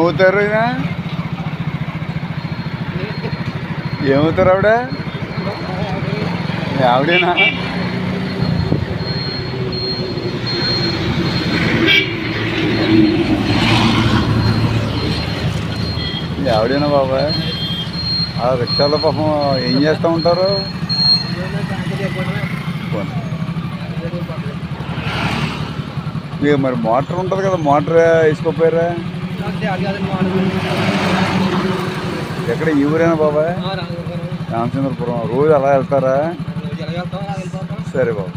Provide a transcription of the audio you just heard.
ఏమవుతారు ఈయన? ఏమవుతారు ఆవిడ? ఆవిడేనా? ఆవిడేనా బాబాయ్? ఆ రిక్షాలో పాపం ఏం చేస్తూ ఉంటారు? మీకు మరి మోటార్ ఉంటుంది కదా, మోటార్ వేసుకోపోయారా? ఎక్కడ ఈ ఊరేనా బాబాయ్? రామచంద్రపురం. రోజు అలా వెళ్తారా? సరే బాబు.